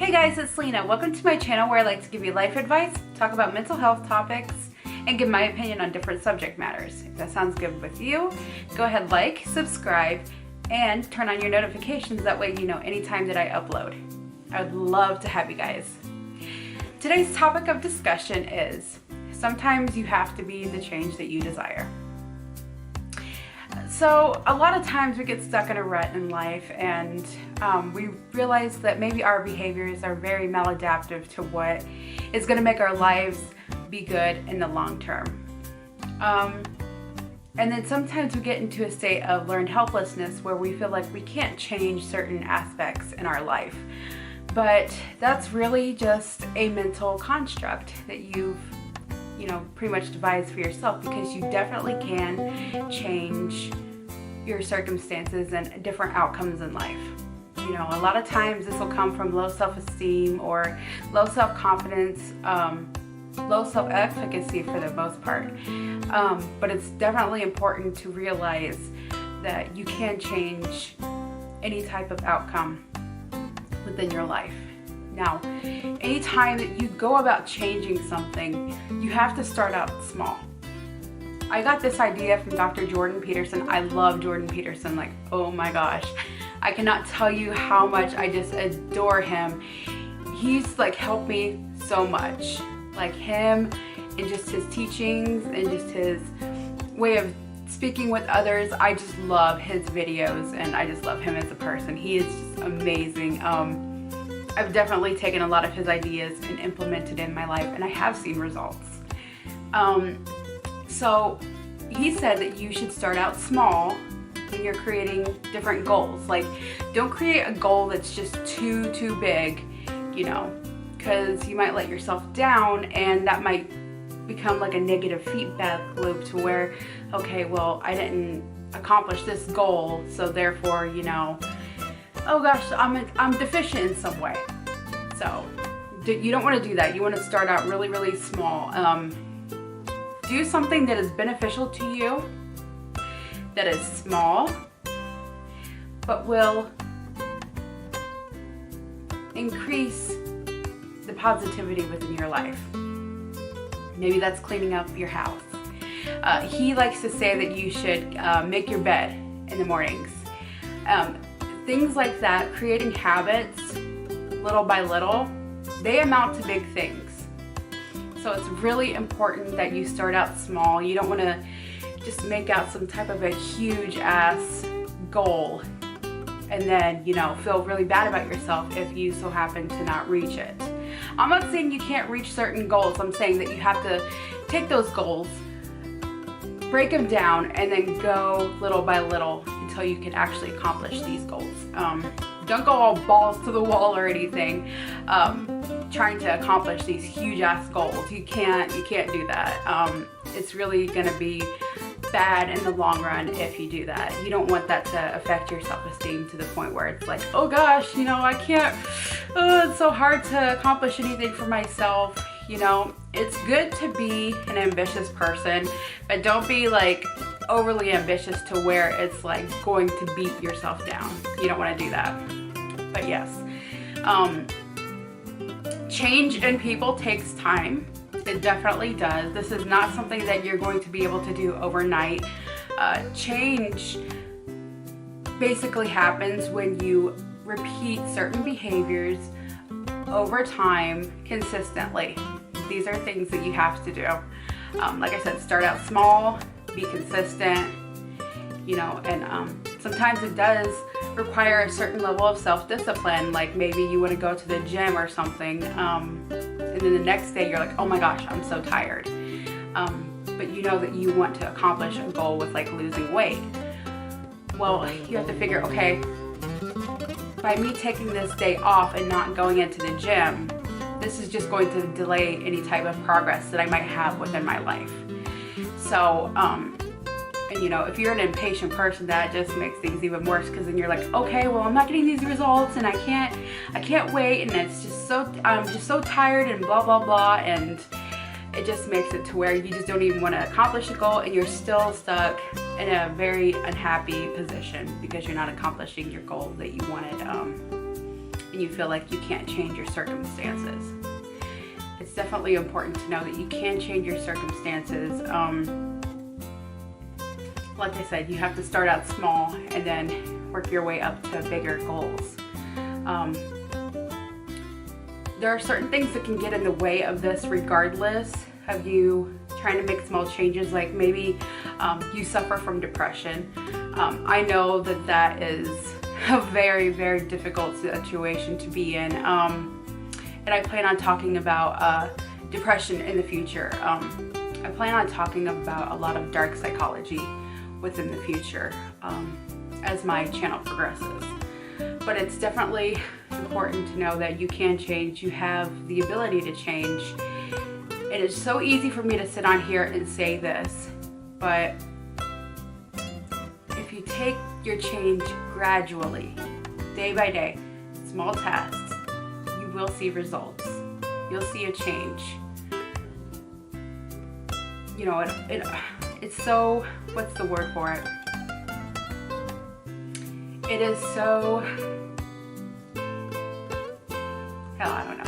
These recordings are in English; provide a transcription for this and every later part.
Hey guys, it's Lena. Welcome to my channel where I like to give you life advice, talk about mental health topics, and give my opinion on different subject matters. If that sounds good with you, go ahead, like, subscribe, and turn on your notifications. That way you know anytime that I upload. I would love to have you guys. Today's topic of discussion is sometimes you have to be the change that you desire. So a lot of times we get stuck in a rut in life, and we realize that maybe our behaviors are very maladaptive to what is going to make our lives be good in the long term. And then sometimes we get into a state of learned helplessness where we feel like we can't change certain aspects in our life. But that's really just a mental construct that you've pretty much devised for yourself, because you definitely can change your circumstances and different outcomes in life. A lot of times this will come from low self-esteem or low self-confidence, low self-efficacy for the most part. But it's definitely important to realize that you can change any type of outcome within your life. Now, anytime that you go about changing something, you have to start out small. I got this idea from Dr. Jordan Peterson. I love Jordan Peterson. Like, oh my gosh. I cannot tell you how much I just adore him. He's like helped me so much. Like him and just his teachings and just his way of speaking with others. I just love his videos and I just love him as a person. He is just amazing. I've definitely taken a lot of his ideas and implemented in my life, and I have seen results. So he said that you should start out small when you're creating different goals. Like, don't create a goal that's just too big, because you might let yourself down, and that might become like a negative feedback loop to where, okay, well, I didn't accomplish this goal, so therefore, oh gosh, I'm deficient in some way. So you don't want to do that. You want to start out really, really small. Do something that is beneficial to you, that is small, but will increase the positivity within your life. Maybe that's cleaning up your house. He likes to say that you should make your bed in the mornings. Things like that, creating habits little by little, they amount to big things. So it's really important that you start out small. You don't want to just make out some type of a huge ass goal and then, feel really bad about yourself if you so happen to not reach it. I'm not saying you can't reach certain goals. I'm saying that you have to take those goals, break them down, and then go little by little until you can actually accomplish these goals. Don't go all balls to the wall or anything, trying to accomplish these huge ass goals. You can't do that. It's really gonna be bad in the long run if you do that. You don't want that to affect your self-esteem to the point where it's like, oh gosh, I can't, it's so hard to accomplish anything for myself. It's good to be an ambitious person, but don't be like overly ambitious to where it's like going to beat yourself down. You don't want to do that. But yes, change in people takes time. It definitely does. This is not something that you're going to be able to do overnight. Change basically happens when you repeat certain behaviors over time consistently. These are things that you have to do. Like I said, start out small, be consistent, and sometimes it does require a certain level of self-discipline. Like maybe you want to go to the gym or something, and then the next day you're like, oh my gosh, I'm so tired. But you know that you want to accomplish a goal with like losing weight. Well, you have to figure, okay, by me taking this day off and not going into the gym, this is just going to delay any type of progress that I might have within my life. So, if you're an impatient person, that just makes things even worse, because then you're like, okay, well, I'm not getting these results and I can't wait, and I'm just so tired and blah, blah, blah, and it just makes it to where you just don't even want to accomplish a goal, and you're still stuck in a very unhappy position because you're not accomplishing your goal that you wanted. and you feel like you can't change your circumstances. It's definitely important to know that you can change your circumstances. Like I said, you have to start out small and then work your way up to bigger goals. There are certain things that can get in the way of this regardless of you trying to make small changes. Like maybe you suffer from depression. I know that that is a very, very difficult situation to be in. And I plan on talking about depression in the future. I plan on talking about a lot of dark psychology within the future as my channel progresses. But it's definitely important to know that you can change. You have the ability to change. It is so easy for me to sit on here and say this, but if you take your change gradually, day by day, small tasks, you will see results. You'll see a change. You know, it's so, what's the word for it? It is so, hell, I don't know.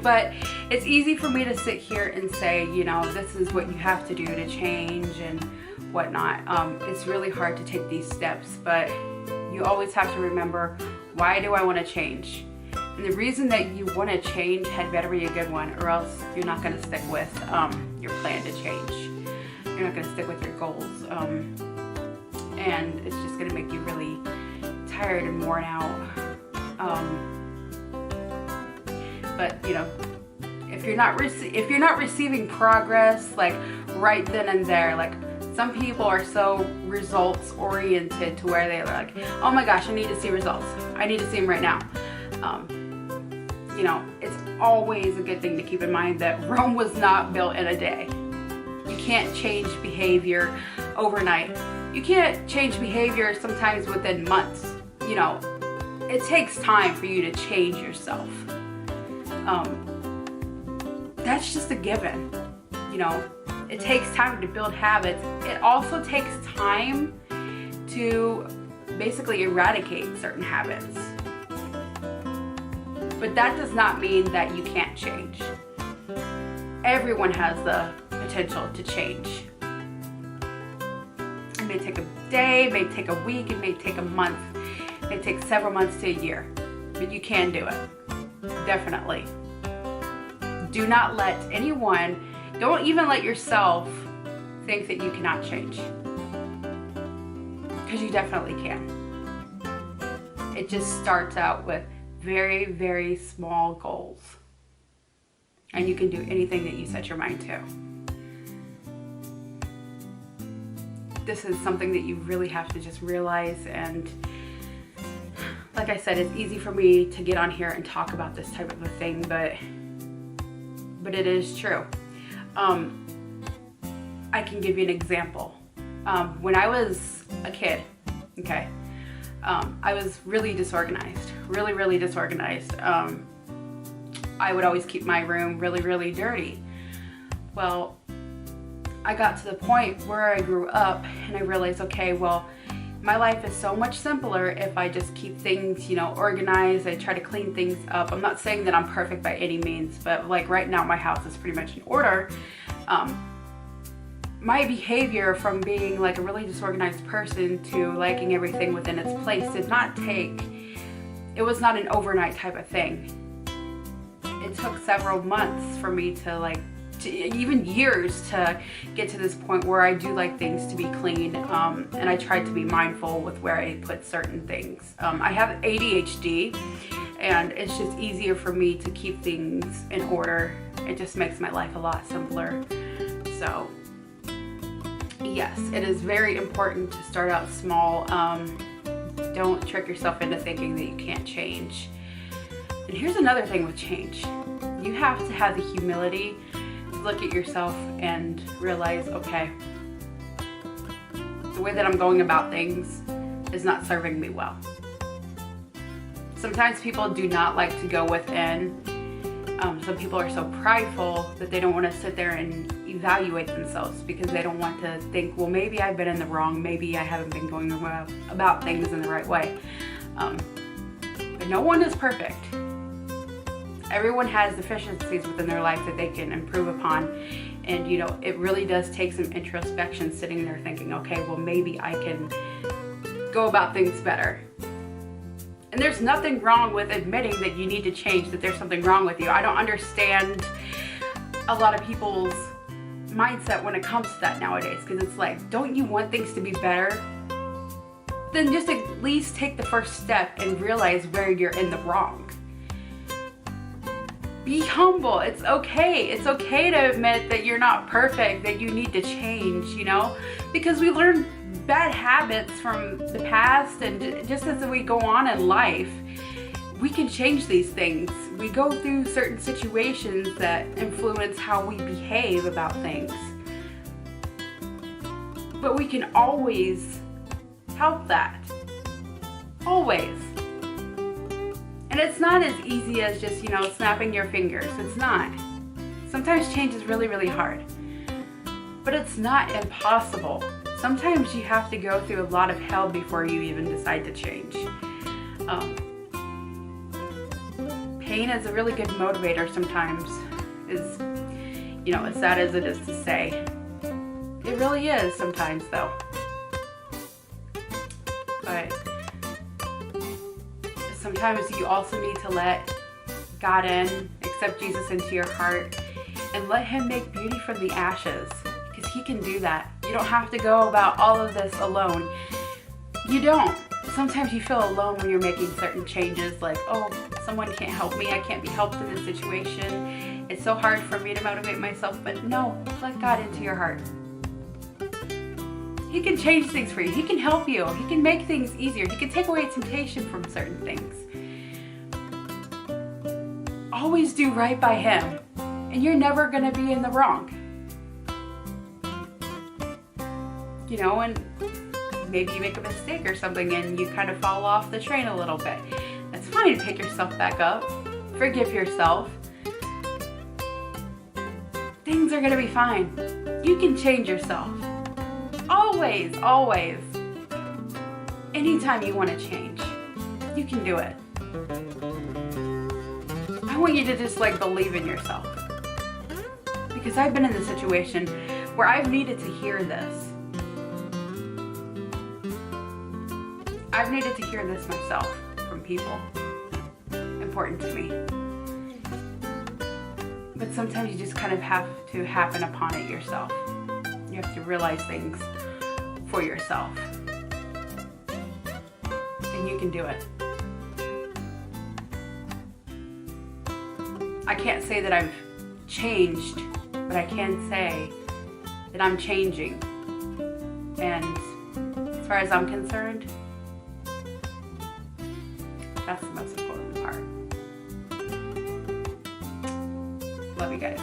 But it's easy for me to sit here and say, you know, this is what you have to do to change and whatnot. It's really hard to take these steps, but you always have to remember, why do I want to change? And the reason that you want to change had better be a good one, or else you're not going to stick with your plan to change. You're not going to stick with your goals. And it's just going to make you really tired and worn out. But you know, if you're not receiving progress like right then and there, like some people are so results oriented to where they're like, oh my gosh, I need to see results. I need to see them right now. You know, it's always a good thing to keep in mind that Rome was not built in a day. You can't change behavior overnight. You can't change behavior sometimes within months. You know, it takes time for you to change yourself. That's just a given. You know, it takes time to build habits. It also takes time to basically eradicate certain habits. But that does not mean that you can't change. Everyone has the potential to change. It may take a day, it may take a week, it may take a month, it may take several months to a year, but you can do it. Definitely. Do not let anyone, don't even let yourself think that you cannot change. Because you definitely can. It just starts out with very, very small goals. And you can do anything that you set your mind to. This is something that you really have to just realize. And like I said, it's easy for me to get on here and talk about this type of a thing, but it is true. I can give you an example. When I was a kid, okay, I was really disorganized, really disorganized. I would always keep my room really dirty. Well, I got to the point where I grew up and I realized, okay, well, my life is so much simpler if I just keep things, you know, organized. I try to clean things up. I'm not saying that I'm perfect by any means, but like right now my house is pretty much in order. My behavior from being like a really disorganized person to liking everything within its place did not take, it was not an overnight type of thing. It took several months for me to even years to get to this point where I do like things to be clean, and I tried to be mindful with where I put certain things. I have ADHD, and it's just easier for me to keep things in order. It just makes my life a lot simpler. So yes, it is very important to start out small. Don't trick yourself into thinking that you can't change. And here's another thing with change. You have to have the humility to look at yourself and realize, okay, the way that I'm going about things is not serving me well. Sometimes people do not like to go within. Some people are so prideful that they don't want to sit there and evaluate themselves because they don't want to think, well, maybe I've been in the wrong, maybe I haven't been going about things in the right way. But no one is perfect. Everyone has deficiencies within their life that they can improve upon. And you know, it really does take some introspection, sitting there thinking, okay, well, maybe I can go about things better. And there's nothing wrong with admitting that you need to change, that there's something wrong with you. I don't understand a lot of people's mindset when it comes to that nowadays, because it's like, don't you want things to be better? Then just at least take the first step and realize where you're in the wrong. Be humble. It's okay. It's okay to admit that you're not perfect, that you need to change, you know, because we learn bad habits from the past, and just as we go on in life, we can change these things. We go through certain situations that influence how we behave about things, but we can always help that. Always. And it's not as easy as just, you know, snapping your fingers. It's not. Sometimes change is really, really hard. But it's not impossible. Sometimes you have to go through a lot of hell before you even decide to change. Pain is a really good motivator sometimes, is, you know, as sad as it is to say. It really is sometimes, though. But sometimes you also need to let God in, accept Jesus into your heart, and let Him make beauty from the ashes, because He can do that. You don't have to go about all of this alone. You don't. Sometimes you feel alone when you're making certain changes, like, oh, someone can't help me, I can't be helped in this situation, it's so hard for me to motivate myself. But no, let God into your heart. He can change things for you. He can help you. He can make things easier. He can take away temptation from certain things. Always do right by Him, and you're never going to be in the wrong. You know, and maybe you make a mistake or something and you kind of fall off the train a little bit. That's fine. Pick yourself back up. Forgive yourself. Things are going to be fine. You can change yourself. Always, always. Anytime you want to change, you can do it. I want you to just like believe in yourself. Because I've been in the situation where I've needed to hear this. I've needed to hear this myself from people important to me. But sometimes you just kind of have to happen upon it yourself. You have to realize things for yourself. And you can do it. I can't say that I've changed, but I can say that I'm changing. And as far as I'm concerned, that's the most important part. Love you guys.